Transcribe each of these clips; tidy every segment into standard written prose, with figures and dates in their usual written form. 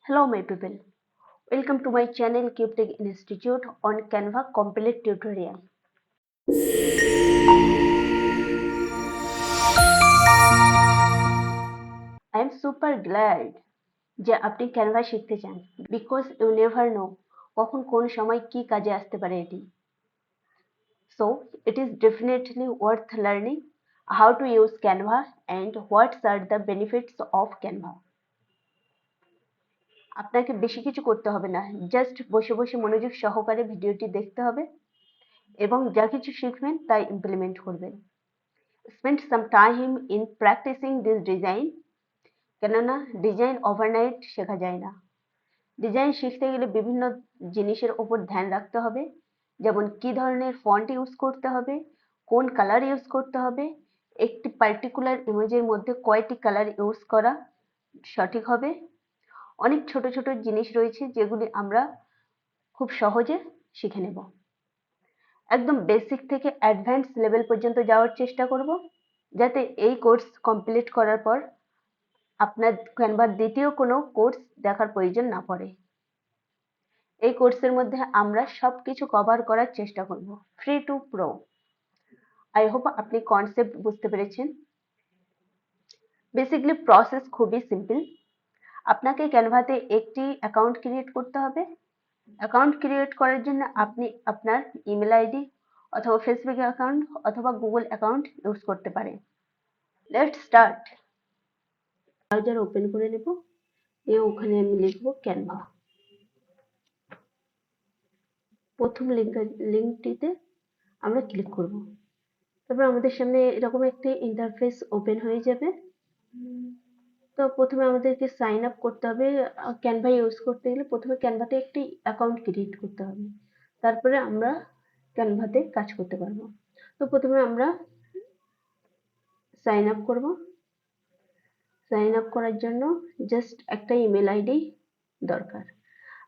Hello my people, welcome to my channel CubeTech Institute on Canva complete tutorial. I am super glad যে আপনি Canva শিখতে চান because you never know কখন কোন সময় কি কাজে আসতে পারে এটি। So it is definitely worth learning how to use Canva and what are the benefits of Canva. আপনাকে বেশি কিছু করতে হবে না, জাস্ট বসে বসে মনোযোগ সহকারে ভিডিওটি দেখতে হবে এবং যা কিছু শিখবেন তাই ইমপ্লিমেন্ট করবেন। Spend some time in practicing this design কেননা ডিজাইন ওভারনাইট শেখা যায় না। ডিজাইন শিখতে গেলে বিভিন্ন জিনিসের উপর ধ্যান রাখতে হবে, যেমন কি ধরনের ফন্ট ইউজ করতে হবে, কোন কালার ইউজ করতে হবে, একটি পার্টিকুলার ইমেজের মধ্যে কয়টি কালার ইউজ করা সঠিক হবে। অনেক ছোট ছোট জিনিস রয়েছে যেগুলি আমরা খুব সহজে শিখে নেব। একদম বেসিক থেকে অ্যাডভান্স লেভেল পর্যন্ত যাওয়ার চেষ্টা করব, যাতে এই কোর্স কমপ্লিট করার পর আপনার ক্যানভার দ্বিতীয় কোনো কোর্স দেখার প্রয়োজন না পড়ে। এই কোর্সের মধ্যে আমরা সবকিছু কভার করার চেষ্টা করব, free to pro. I hope আপনি কনসেপ্ট বুঝতে পেরেছেন। বেসিক্যালি প্রসেস খুবই সিম্পল। আপনাকে ক্যানভাতে একটি অ্যাকাউন্ট ক্রিয়েট করতে হবে। অ্যাকাউন্ট ক্রিয়েট করার জন্য আপনি আপনার ইমেল আইডি অথবা ফেসবুক অ্যাকাউন্ট অথবা গুগল অ্যাকাউন্ট ইউজ করতে পারেন। Let's start. ব্রাউজার ওপেন করে নেব, ওখানে আমি লিখব ক্যানভা। প্রথম লিঙ্কটিতে আমরা ক্লিক করব। তারপর আমাদের সামনে এরকম একটি ইন্টারফেস ওপেন হয়ে যাবে। তো প্রথমে আমাদেরকে সাইন আপ করতে হবে। ক্যানভা ইউজ করতে গেলে প্রথমে ক্যানভাতে একটি অ্যাকাউন্ট ক্রিয়েট করতে হবে, তারপরে আমরা ক্যানভাতে কাজ করতে পারবো। তো প্রথমে আমরা সাইন আপ করব। সাইন আপ করার জন্য জাস্ট একটা ইমেল আইডি দরকার।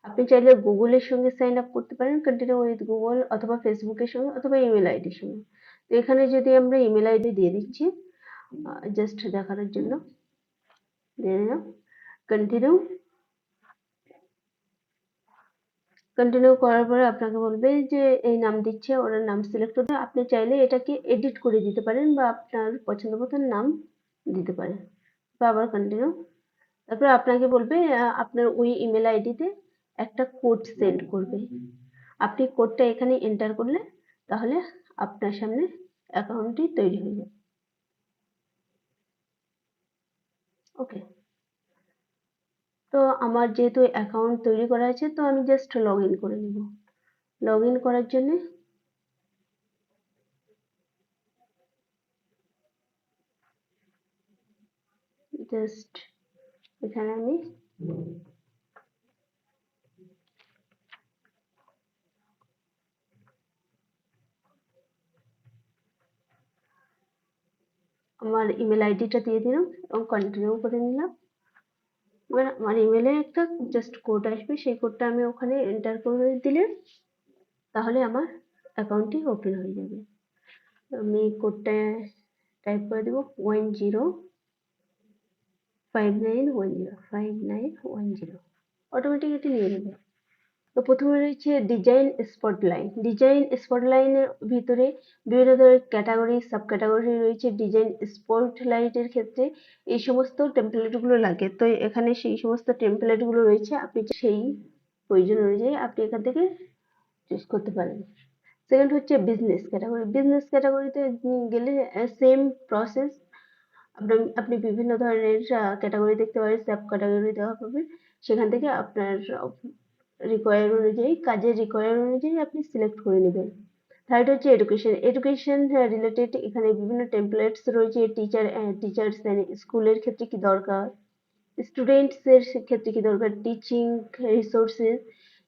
আপনি চাইলে গুগলের সঙ্গে সাইন আপ করতে পারেন, কন্টিনিউ উইথ গুগল, অথবা ফেসবুকের সঙ্গে, অথবা ইমেল আইডির সঙ্গে। তো এখানে যদি আমরা ইমেল আইডি দিয়ে দিচ্ছি জাস্ট দেখানোর জন্য, দিয়ে দিলাম কন্টিনিউ। কন্টিনিউ করার পরে আপনাকে বলবে যে এই নাম দিচ্ছে, ওনার নাম সিলেক্ট করতে। আপনি চাইলে এটাকে এডিট করে দিতে পারেন বা আপনার পছন্দ মতন নাম দিতে পারেন। তো আবার কন্টিনিউ। তারপরে আপনাকে বলবে আপনার ওই ইমেল আইডিতে একটা কোড সেন্ড করবে। আপনি কোডটা এখানে এন্টার করলে তাহলে আপনার সামনে অ্যাকাউন্টটি তৈরি হয়ে যাবে। ওকে, তো আমার যেহেতু অ্যাকাউন্ট তৈরি করা আছে, তো আমি জাস্ট লগ ইন করে নেব। লগ ইন করার জন্য জাস্ট এখানে আমি আমার ইমেল আইডিটা দিয়ে দিলাম এবং কন্টিনিউ করে নিলাম। এবার আমার ইমেলে একটা জাস্ট কোড আসবে, সেই কোডটা আমি ওখানে এন্টার করে দিলে তাহলে আমার অ্যাকাউন্টটি ওপেন হয়ে যাবে। আমি কোডটা টাইপ করে দেবো 105910 অটোমেটিক এটি নিয়ে নেবে। তো প্রথমে রয়েছে ডিজাইন স্পটলাইট। ডিজাইন স্পটলাইটের ভিতরে বিভিন্ন ধরনের ক্যাটাগরি, সাব ক্যাটাগরি রয়েছে। ডিজাইন স্পটলাইটের ক্ষেত্রে এই সমস্ত টেমপ্লেটগুলো লাগে, তো এখানে সেই সমস্ত টেমপ্লেটগুলো রয়েছে। আপনি সেই প্রয়োজন অনুযায়ী আপনি এখান থেকে চুজ করতে পারেন। সেকেন্ড হচ্ছে বিজনেস ক্যাটাগরি। বিজনেস ক্যাটাগরিতে গেলে সেম প্রসেস। আপনি বিভিন্ন ধরনের ক্যাটাগরি দেখতে পারেন, সাব ক্যাটাগরি দেওয়া হবে। সেখান থেকে আপনার রিকোয়ার অনুযায়ী, কাজের রিকোয়ার অনুযায়ী আপনি সিলেক্ট করে নেবেন। থার্ড হচ্ছে এডুকেশন। এডুকেশন রিলেটেড এখানে বিভিন্ন টেমপ্লেটস রয়েছে। টিচার্স স্কুলের ক্ষেত্রে কি দরকার, স্টুডেন্টস এর ক্ষেত্রে কি দরকার, টিচিং রিসোর্সেস,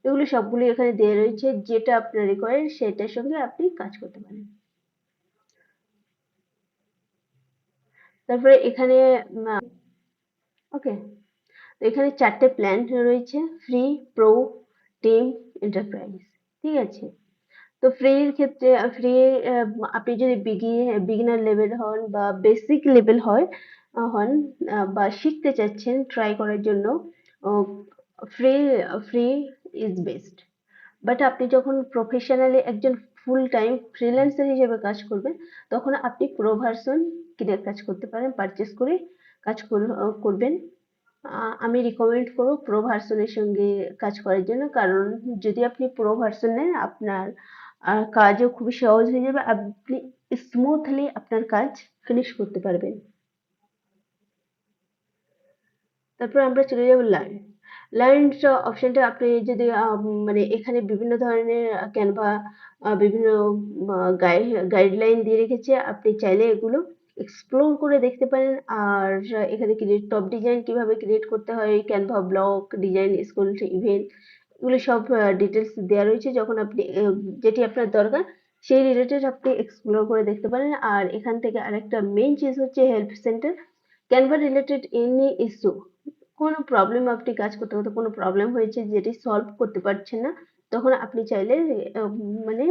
এগুলো সবগুলো এখানে দেওয়া রয়েছে। যেটা আপনার রিকোয়ার সেটার সঙ্গে আপনি কাজ করতে পারেন। তারপরে এখানে ওকে, এখানে চারটে প্ল্যান রয়েছে, ফ্রি, প্রো, টিম, এন্টারপ্রাইজ। ঠিক আছে, তো ফ্রির ক্ষেত্রে ফ্রি আপনি যদি বিগিনার লেভেল হন বা বেসিক লেভেল হন বা শিখতে চাচ্ছেন ট্রাই করার জন্য free free is best. But আপনি যখন প্রফেশনালি একজন ফুল টাইম ফ্রিল্যান্সার হিসেবে কাজ করবেন, তখন আপনি প্রো ভার্সন কিনে কাজ করতে পারেন, পারচেস করে কাজ করবেন। আমি রিকমেন্ড করব প্রো ভার্সনের সঙ্গে কাজ করার জন্য, কারণ যদি আপনি প্রো ভার্সন নেন আপনার কাজও খুবই সহজ হয়ে যাবে, আপনি স্মুথলি আপনার কাজ ফিনিশ করতে পারবেন। তারপর আমরা চলে যাব লার্ন। লার্ন অপশনটা আপনি যদি মানে এখানে বিভিন্ন ধরনের ক্যানভা বিভিন্ন গাইডলাইন দিয়ে রেখেছে, আপনি চাইলে এগুলো এক্সপ্লোর করে দেখতে পারেন। আর এখানে ক্রিয়েট টপ ডিজাইন কিভাবে ক্রিয়েট করতে হয়, Canva block design, school event, এগুলো সব ডিটেলস দেওয়া রয়েছে। যখন আপনি যেটি আপনার দরকার সেই রিলেটেড আপনি এক্সপ্লোর করে দেখতে পারেন। আর এখান থেকে আরেকটা মেইন চিজ হচ্ছে help centre. Canva related any issue, কোনো প্রবলেম আপনি কাজ করতে করতে কোনো প্রবলেম হয়েছে যেটি সলভ করতে পারছেন না, তখন আপনি চাইলে মানে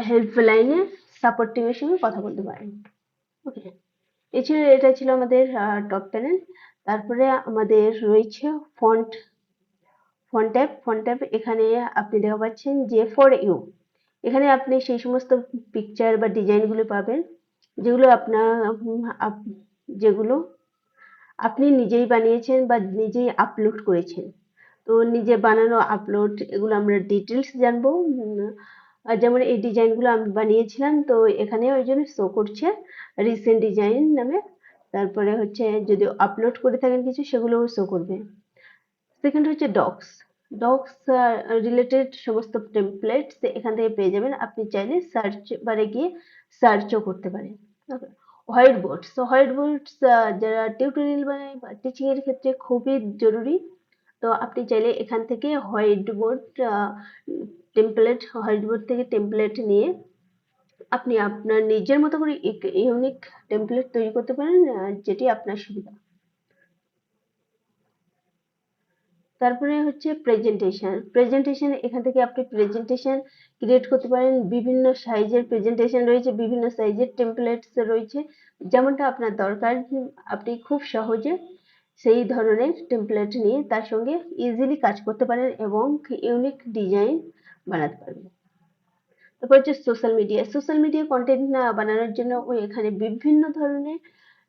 হেল্পলাইনে সাপোর্ট টিমের সঙ্গে কথা বলতে পারেন। ওকে, এটা ছিল আমাদের টপ প্যানেল। তারপরে আমাদের রয়েছে ফন্ট ফন্ট ট্যাব। এখানে আপনি দেখা পাচ্ছেন যে ফর ইউ, এখানে আপনি সেই সমস্ত পিকচার বা ডিজাইনগুলো পাবেন যেগুলো আপনার যেগুলো আপনি নিজেই বানিয়েছেন বা নিজেই আপলোড করেছেন। তো নিজে বানানো আপলোড এগুলো আমরা ডিটেলস জানবো। আর যেমন এই ডিজাইনগুলো আমি বানিয়েছিলাম, তো এখানে ওই জন্য শো করছে রিসেন্ট ডিজাইন নামে। তারপরে হচ্ছে যদি আপলোড করে থাকেন কিছু, সেগুলোও শো করবে। সেকেন্ড হচ্ছে ডক্স। ডক্স রিলেটেড সমস্ত টেমপ্লেটস এখান থেকে পেয়ে যাবেন, আপনি চাইলে সার্চ বারে গিয়ে সার্চও করতে পারেন। হোয়াইট বোর্ডস, তো হোয়াইট বোর্ডস যারা টিউটোরিয়াল বানায় বা টিচিং এর ক্ষেত্রে খুবই জরুরি। তো আপনি চাইলে এখান থেকে হোয়াইট বোর্ড হোয়াইট বোর্ড থেকে টেমপ্লেট নিয়ে আপনি আপনার নিজের মতো করে ইউনিক টেমপ্লেট তৈরি করতে পারেন, যেটি আপনার সুবিধা। তারপরে হচ্ছে প্রেজেন্টেশন এখান থেকে আপনি প্রেজেন্টেশন ক্রিয়েট করতে পারেন। বিভিন্ন সাইজের প্রেজেন্টেশন রয়েছে, বিভিন্ন সাইজের টেমপ্লেটস রয়েছে, যেমনটা আপনার দরকার আপনি খুব সহজে সেই ধরনের টেমপ্লেট নিয়ে তার সঙ্গে ইজিলি কাজ করতে পারেন এবং ইউনিক ডিজাইন বানাতে পারবেন। তারপর হচ্ছে সোশ্যাল মিডিয়া কন্টেন্ট বানানোর জন্য ওই এখানে বিভিন্ন ধরনের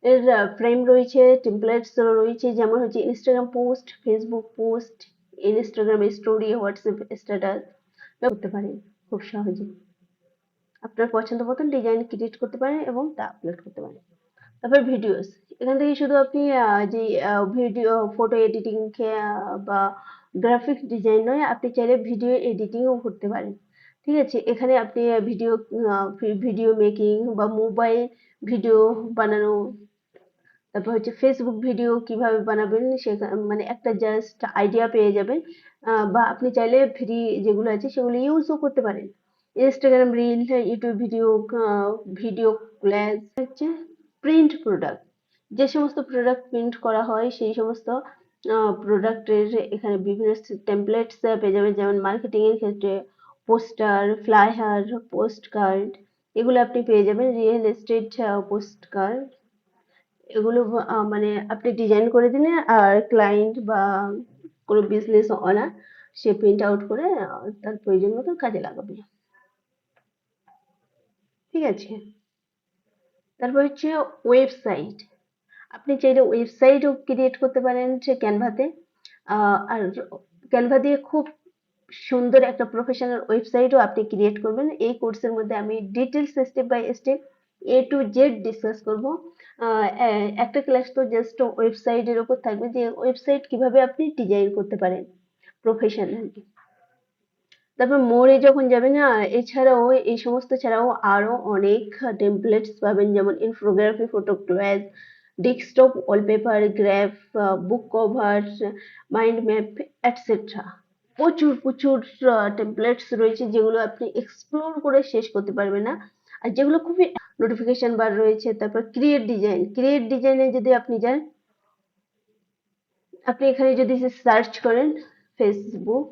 এর ফ্রেম রয়েছে, টেমপ্লেটস রয়েছে, যেমন হচ্ছে Instagram post, Facebook post, Instagram story, WhatsApp status করতে পারেন খুব সহজে। আপনার পছন্দ মতন ডিজাইন ক্রিয়েট করতে পারেন এবং তা আপলোড করতে পারেন। তারপর ভিডিওস, এখান থেকে শুধু আপনি যে ভিডিও ফটো এডিটিং বা গ্রাফিক ডিজাইন নয়, আপনি চাইলে ভিডিও এডিটিংও করতে পারেন। ঠিক আছে, এখানে আপনি ভিডিও মেকিং বা মোবাইল ভিডিও বানানো, তারপর হচ্ছে ফেসবুক ভিডিও কিভাবে বানাবেন সেটা মানে একটা জাস্ট আইডিয়া পেয়ে যাবেন। বা আপনি চাইলে ফ্রি যেগুলো আছে সেগুলো ইউজও করতে পারেন। Instagram reel, YouTube video, video class হচ্ছে প্রিন্ট প্রোডাক্ট, যে সমস্ত প্রোডাক্ট প্রিন্ট করা হয় সেই সমস্ত প্রোডাক্টের এখানে বিভিন্ন টেমপ্লেটস পেয়ে যাবেন, যেমন মার্কেটিং এর ক্ষেত্রে পোস্টার, ফ্লায়ার, পোস্ট কার্ড, এগুলো আপনি পেয়ে যাবেন। রিয়েল এস্টেট পোস্ট কার্ড, এগুলো মানে আপনি ডিজাইন করে দিলে আর ক্লায়েন্ট বা কোনো বিজনেস ওনার সে প্রিন্ট আউট করে তার প্রয়োজন মতো কাজে লাগাবে। ঠিক আছে, তারপর হচ্ছে ওয়েবসাইট। আপনি চাইলে ওয়েবসাইটও ক্রিয়েট করতে পারেন সে ক্যানভাতে। আর ক্যানভা দিয়ে খুব সুন্দর একটা প্রফেশনাল ওয়েবসাইটও আপনি ক্রিয়েট করবেন। এই কোর্সের মধ্যে আমি details step by step A to Z discuss করব। একটা ক্লাস তো জাস্ট ওয়েবসাইটের উপর থাকবে, যে ওয়েবসাইট কিভাবে আপনি ডিজাইন করতে পারেন প্রফেশনালি। তারপর মোড়ে যখন যাবেন না, এছাড়াও এই সমস্ত ছাড়াও আরো অনেক টেমপ্লেটস পাবেন, যেমন infography, photo class, desktop wallpaper, graph, বুক কভার, মাইন্ড ম্যাপ, এটসেট্রা। প্রচুর প্রচুর টেমপ্লেটস রয়েছে যেগুলো আপনি এক্সপ্লোর করে শেষ করতে পারবেন না, আর যেগুলো খুবই নোটিফিকেশন বার রয়েছে। তারপর ক্রিয়েট ডিজাইনে যদি আপনি যান, আপনি এখানে যদি সার্চ করেন ফেসবুক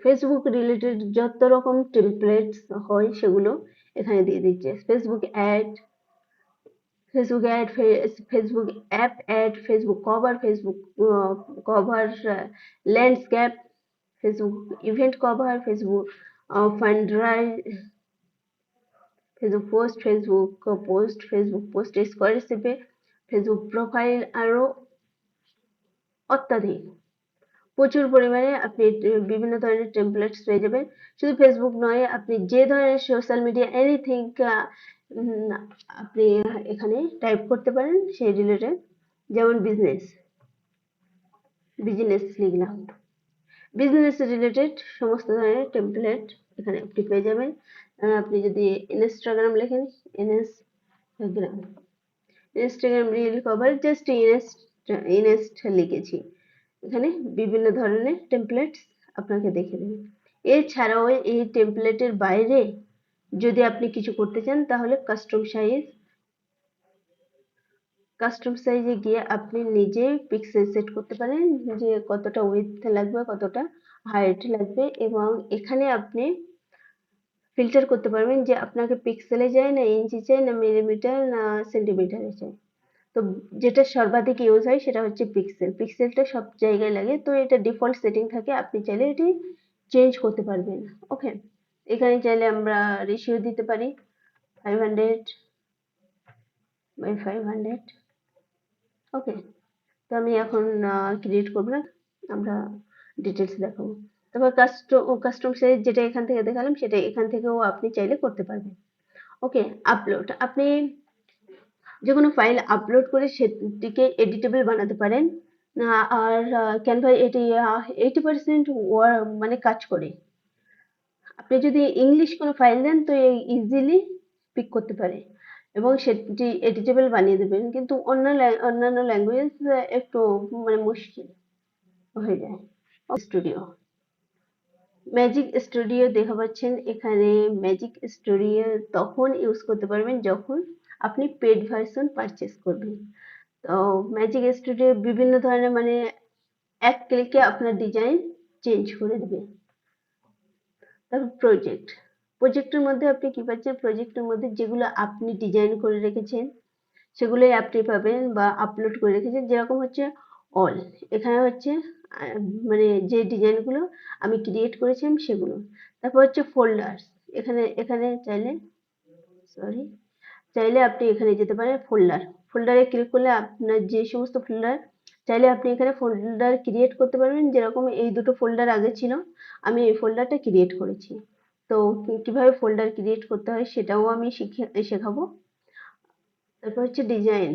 ফেসবুক রিলেটেড যত রকম টেমপ্লেটস হয় সেগুলো এখানে দিয়ে দিচ্ছে। Facebook ad, Facebook ad, Facebook app ad, Facebook cover, Facebook cover landscape, Facebook event cover, Facebook fundraise, Facebook post স্কোয়ারশিপে, ফেসবুক প্রোফাইল, আরো অত্যাধিক প্রচুর পরিমাণে আপনি বিভিন্ন ধরনের টেমপ্লেটস পেয়ে যাবেন। শুধু ফেসবুক নয়, আপনি যে ধরনের সোশ্যাল মিডিয়া এনিথিং আপনি এখানে টাইপ করতে পারেন সেই রিলেটেড। যেমন বিজনেস লিখলাম, বিজনেস রিলেটেড সমস্ত ধরনের টেমপ্লেট এখানে আপনি পেয়ে যাবেন। আপনি যদি ইনস্টাগ্রাম লেখেন, Instagram Instagram reel cover, just inst লিখেছি, এখানে বিভিন্ন ধরনের টেমপ্লেটস আপনাকে দেখে দেবে। এছাড়াও এই টেমপ্লেটের বাইরে যদি আপনি কিছু করতে চান তাহলে কাস্টম সাইজে গিয়ে আপনি নিজে পিক্সেল সেট করতে পারেন যে কতটা উইডথ লাগবে, কতটা হাইট লাগবে, এবং এখানে আপনি ফিল্টার করতে পারবেন যে আপনাকে পিক্সেলে চাই, না ইঞ্চি চাই, না মিলিমিটার, না সেন্টিমিটারে চাই। তো যেটা সর্বাধিক ইউজ হয় সেটা হচ্ছে পিক্সেলটা সব জায়গায় লাগে, তো এটা ডিফল্ট সেটিং থাকে, আপনি চাইলে এটি চেঞ্জ করতে পারবেন। ওকে, এখানে চাইলে আমরা রেশিও দিতে পারি 500/500। ওকে, তো আমি এখন ক্রিয়েট করবো না, আমরা ডিটেলস দেখাবো। তারপর কাস্টম সাইজ যেটা এখান থেকে দেখালাম সেটা এখান থেকেও আপনি চাইলে করতে পারবেন। ওকে, আপলোড, আপনি যে কোনো ফাইল আপলোড করে সেটিকে এডিটেবল বানাতে পারেন। আর ক্যানভা এটি 80% মানে কাজ করে। আপনি যদি ইংলিশ কোনো ফাইল দেন তো ইজিলি পিক করতে পারে এবং সেটি এডিটেবল বানিয়ে দেবেন, কিন্তু অন্যান্য ল্যাঙ্গুয়েজ একটু মানে মুশকিল হয়ে যায়। স্টুডিও, ম্যাজিক স্টুডিও দেখা পাচ্ছেন এখানে। ম্যাজিক স্টুডিও তখন ইউজ করতে পারবেন যখন আপনি পেড ভার্সন পারচেস করবেন। তো ম্যাজিক স্টুডিও বিভিন্ন ধরনের মানে এক ক্লিকে আপনার ডিজাইন চেঞ্জ করে দেবে। তারপর প্রজেক্টের মধ্যে আপনি কি পাচ্ছেন, প্রজেক্টের মধ্যে যেগুলো আপনি ডিজাইন করে রেখেছেন সেগুলোই আপনি পাবেন বা আপলোড করে রেখেছেন, যেরকম হচ্ছে অল, এখানে হচ্ছে মানে যে ডিজাইনগুলো আমি ক্রিয়েট করেছিলাম সেগুলো। তারপর হচ্ছে ফোল্ডার্স, এখানে এখানে চাইলে আপনি এখানে যেতে পারেন ফোল্ডারে ক্লিক করলে আপনার যে সমস্ত ফোল্ডার চাইলে আপনি এখানে ফোল্ডার ক্রিয়েট করতে পারবেন। যেরকম এই দুটো ফোল্ডার আগে ছিল, আমি এই ফোল্ডারটা ক্রিয়েট করেছি। তো কিভাবে ফোল্ডার ক্রিয়েট করতে হয় সেটাও আমি শেখাবো। তারপর হচ্ছে ডিজাইন,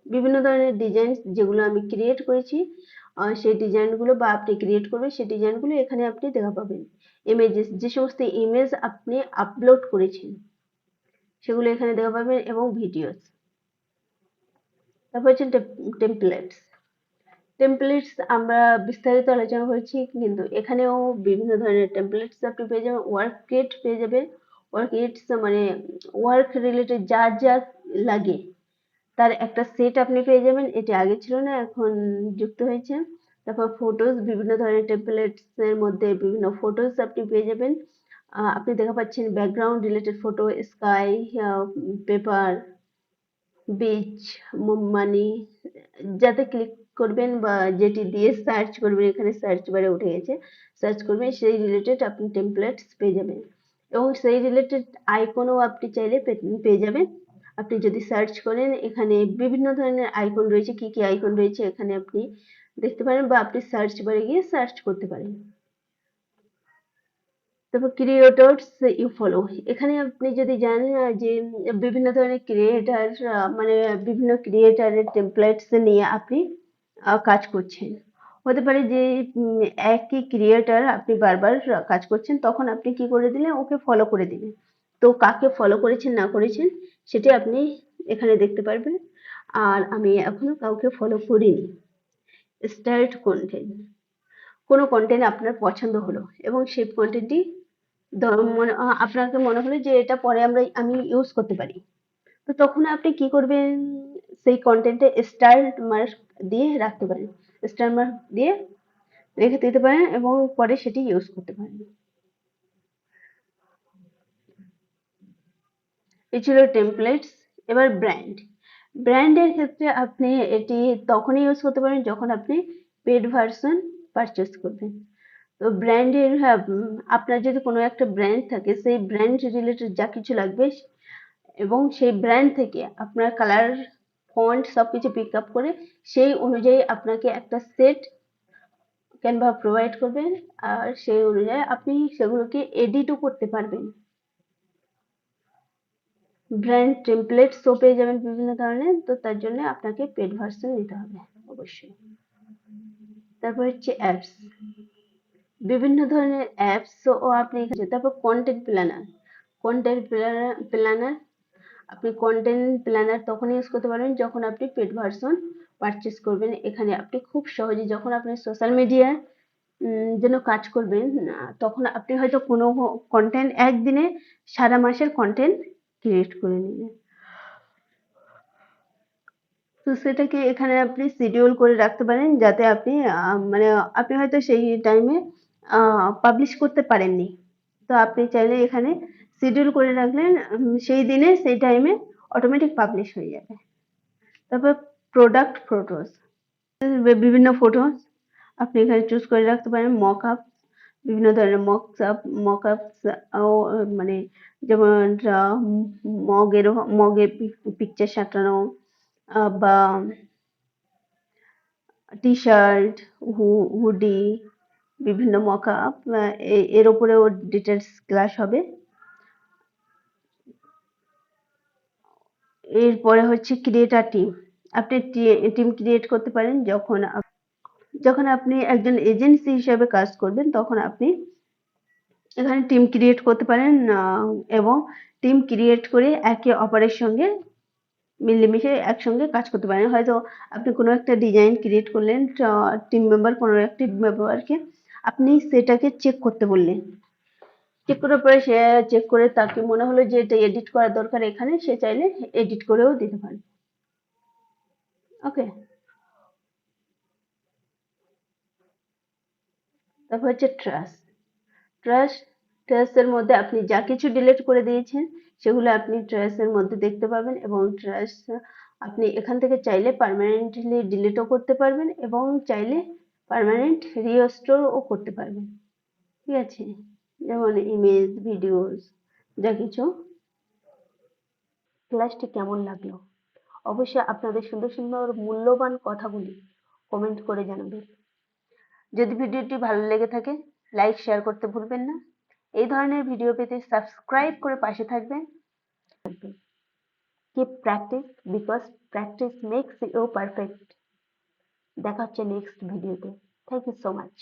বিভিন্ন ধরনের ডিজাইন যেগুলো আমি ক্রিয়েট করেছি, সেই ডিজাইনগুলো বা আপনি ক্রিয়েট করবেন সেই ডিজাইনগুলো এখানে আপনি দেখা পাবেন। ইমেজেস, যে সমস্ত ইমেজ আপনি আপলোড করেছেন সেগুলো এখানে দেখা পাবেন, এবং ভিডিওস। তারপর হচ্ছে টেমপ্লেটস। টেমপ্লেটস আমরা বিস্তারিত আলোচনা করেছি, কিন্তু এখানেও বিভিন্ন ধরনের টেমপ্লেটস আপনি পেয়ে যাবেন। ওয়ার্ক কিট পেয়ে যাবেন। ওয়ার্ক কিটস মানে ওয়ার্ক রিলেটেড যা যা লাগে তার একটা সেট আপনি পেয়ে যাবেন। এটি আগে ছিল না, এখন যুক্ত হয়েছে। তারপর ফটোজ, বিভিন্ন ধরনের টেমপ্লেটস এর মধ্যে বিভিন্ন ফটোজ আপনি পেয়ে যাবেন। আপনি দেখা পাচ্ছেন background related photo, sky, paper, beach, মানে যাতে ক্লিক করবেন বা যেটি দিয়ে সার্চ করবেন, এখানে সার্চ বারে উঠে গেছে, সার্চ করবেন সেই রিলেটেড আপনি টেমপ্লেটস পেয়ে যাবেন, এবং সেই রিলেটেড আইকনও আপনি চাইলে পেয়ে যাবেন। আপনি যদি সার্চ করেন এখানে বিভিন্ন ধরনের আইকন রয়েছে, কি কি আইকন রয়েছে এখানে আপনি দেখতে পারেন, বা আপনি সার্চ বারে গিয়ে সার্চ করতে পারেন। তারপর ক্রিয়েটরস ইউ ফলো, এখানে আপনি যদি জানেন যে বিভিন্ন ধরনের ক্রিয়েটার মানে বিভিন্ন ক্রিয়েটারের টেমপ্লেটস নিয়ে আপনি কাজ করছেন। হতে পারে যে একই ক্রিয়েটার আপনি বারবার কাজ করছেন, তখন আপনি কি করে দিলেন, ওকে ফলো করে দিলেন। তো কাকে ফলো করেছেন না করেছেন সেটি আপনি এখানে দেখতে পারবেন। আর আমি এখনো কাউকে ফলো করিনি। স্টার্ট কন্টেন্ট, কোনো কন্টেন্ট আপনার পছন্দ হলো এবং সেই কন্টেন্টটি আপনাকে মনে হলো যে এটা পরে আমি ইউজ করতে পারি, তো তখন আপনি কি করবেন, সেই কন্টেন্টে স্টার মার্ক দিয়ে রাখতে পারেন, স্টার মার্ক দিয়ে রেখে দিতে পারেন এবং পরে সেটি ইউজ করতে পারেন। এই ছিল টেমপ্লেটস। এবার ব্র্যান্ড, ব্র্যান্ডের ক্ষেত্রে আপনি এটি তখনই ইউজ করতে পারেন যখন আপনি পেড ভার্সন পারচেস করবেন। তো ব্র্যান্ডের আপনার যদি কোনো একটা ব্র্যান্ড থাকে সেই ব্র্যান্ড রিলেটেড যা কিছু লাগবে এবং সেই ব্র্যান্ড থেকে আপনার কালার ফন্ট সবকিছু পিক আপ করে সেই অনুযায়ী আপনাকে একটা সেট ক্যানভা প্রোভাইড করবেন, আর সেই অনুযায়ী আপনি সেগুলোকে এডিটও করতে পারবেন। ব্র্যান্ড টেমপ্লেট পেয়ে যাবেন বিভিন্ন ধরনের, তো তার জন্য আপনাকে পেড ভার্সন নিতে হবে অবশ্যই। তারপর হচ্ছে অ্যাপস, বিভিন্ন ধরনের অ্যাপস ও আপনি তারপর কন্টেন্ট প্ল্যানার। কন্টেন্ট প্ল্যানার আপনি কন্টেন্ট প্ল্যানার তখন ইউজ করতে পারবেন যখন আপনি পেড ভার্সন পারচেস করবেন। এখানে আপনি খুব সহজে যখন আপনি সোশ্যাল মিডিয়ার জন্য কাজ করবেন, তখন আপনি হয়তো কোনো কন্টেন্ট একদিনে সারা মাসের কন্টেন্ট ক্রিয়েট করে নিলেন, তো সেটাকে এখানে আপনি শিডিউল করে রাখতে পারেন যাতে আপনি মানে আপনি হয়তো সেই টাইমে পাবলিশ করতে পারেননি, তো আপনি চাইলে এখানে শিডিউল করে রাখলেন, সেই দিনে সেই টাইমে অটোমেটিক পাবলিশ হয়ে যাবে। তারপর প্রোডাক্ট ফটোস, বিভিন্ন ফটো আপনি এখানে চুজ করে রাখতে পারেন। মকআপ, বিভিন্ন ধরনের মকআপস মানে যেমন মগে পিকচার সাঁটানো, বা টি শার্ট, হুডি, বিভিন্ন মকআপ, এর উপরেও ডিটেলস ক্লাস হবে। এরপরে হচ্ছে ক্রিয়েটার টিম, আপনি টিম ক্রিয়েট করতে পারেন যখন আপনি একজন এজেন্সি হিসেবে কাজ করবেন, তখন আপনি এখানে টিম ক্রিয়েট করতে পারেন, এবং টিম ক্রিয়েট করে একে অপরের সঙ্গে মিলেমিশে একসঙ্গে কাজ করতে পারেন। হয়তো আপনি কোনো একটা ডিজাইন ক্রিয়েট করলেন, টিম মেম্বার কোনো একটা টিম মেম্বারকে আপনি সেটাকে চেক করতে বললেন, চেক করার পরে সে চেক করে তাকে মনে হলো যে এটা এডিট করার দরকার, এখানে সে চাইলে এডিট করেও দিতে পারে। ওকে, তারপর হচ্ছে ট্রাস্টের মধ্যে আপনি যা কিছু ডিলিট করে দিয়েছেন সেগুলো আপনি ট্রাস্টের মধ্যে দেখতে পাবেন, এবং ট্রাস্ট আপনি এখান থেকে চাইলে পার্মানেন্টলি ডিলিটও করতে পারবেন এবং চাইলে পার্মানেন্ট রিস্টোরও করতে পারবেন। ঠিক আছে, যেমন ইমেজ, ভিডিওস, যা কিছু। ক্লাসটি কেমন লাগলো অবশ্যই আপনাদের সুন্দর সুন্দর মূল্যবান কথাগুলি কমেন্ট করে জানাবেন। যদি ভিডিওটি ভালো লেগে থাকে লাইক শেয়ার করতে ভুলবেন না। এই ধরনের ভিডিও পেতে সাবস্ক্রাইব করে পাশে থাকবেন। Keep practice because practice makes you perfect. দেখা হচ্ছে নেক্সট ভিডিওতে। Thank you so much.